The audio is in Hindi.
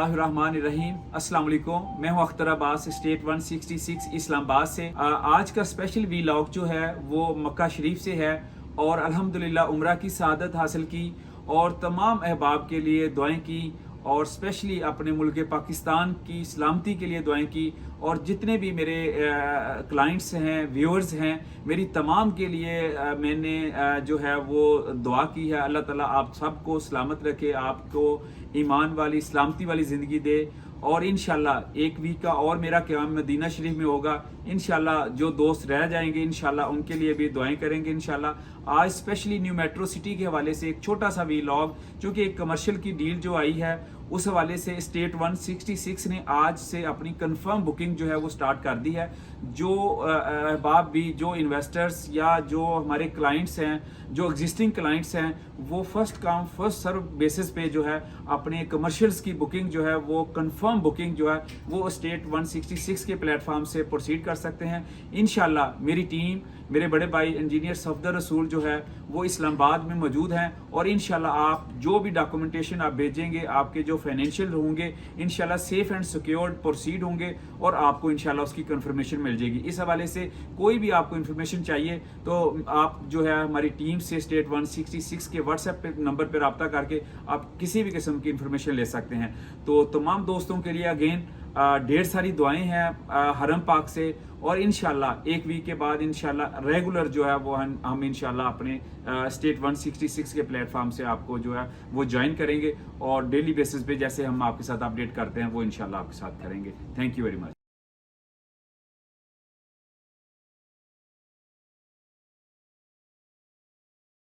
बिस्मिल्लाहिर्रहमानिर्रहीम। अस्सलाम वालेकुम। मैं हूं अख्तर अब्बास, स्टेट 166 इस्लामाबाद से। आज का स्पेशल वीलॉग जो है वो मक्का शरीफ से है और अल्हम्दुलिल्लाह उम्रा की सआदत हासिल की और तमाम अहबाब के लिए दुआएं की और स्पेशली अपने मुल्क पाकिस्तान की सलामती के लिए दुआएं की और जितने भी मेरे क्लाइंट्स हैं, व्यूअर्स हैं, मेरी तमाम के लिए मैंने जो है वो दुआ की है। अल्लाह ताला आप सबको सलामत रखे, आपको ईमान वाली सलामती वाली ज़िंदगी दे और इंशाल्लाह एक वीक का और मेरा क़याम मदीना शरीफ में होगा। इंशाल्लाह जो दोस्त रह जाएंगे इंशाल्लाह उनके लिए भी दुआएं करेंगे इंशाल्लाह। आज स्पेशली न्यू मेट्रो सिटी के हवाले से एक छोटा सा वीलॉग, क्योंकि एक कमर्शियल की डील जो आई है उस हवाले से स्टेट 166 ने आज से अपनी कंफर्म बुकिंग जो है वो स्टार्ट कर दी है। जो अहबाब भी, जो इन्वेस्टर्स या जो हमारे क्लाइंट्स हैं, जो एग्जिस्टिंग क्लाइंट्स हैं, वो first come first serve basis पे जो है अपने कमर्शियल्स की बुकिंग जो है वो कंफर्म बुकिंग जो है वो स्टेट 166 के प्लेटफॉर्म से प्रोसीड कर सकते हैं इंशाल्लाह। मेरी टीम, मेरे बड़े भाई इंजीनियर सफदर रसूल जो है वो इस्लामाबाद में मौजूद हैं और इंशाल्लाह आप जो भी डॉक्यूमेंटेशन आप भेजेंगे, आपके जो फाइनेंशियल होंगे इंशाल्लाह सेफ एंड सिक्योर्ड प्रोसीड होंगे और आपको इंशाल्लाह उसकी कंफर्मेशन मिल जाएगी। इस हवाले से कोई भी आपको इन्फॉर्मेशन चाहिए तो आप जो है हमारी टीम से स्टेट 166 के व्हाट्सएप पे नंबर पर रब्ता करके आप किसी भी किस्म की इंफॉर्मेशन ले सकते हैं। तो तमाम दोस्तों के लिए अगेन ढेर सारी दुआएं हैं हरम पाक से और इंशाल्लाह एक वीक के बाद इंशाल्लाह रेगुलर जो है वो हम इंशाल्लाह अपने स्टेट 166 के प्लेटफॉर्म से आपको जो है वो ज्वाइन करेंगे और डेली बेसिस पे जैसे हम आपके साथ अपडेट करते हैं वो इंशाल्लाह आपके साथ करेंगे। Thank you very much.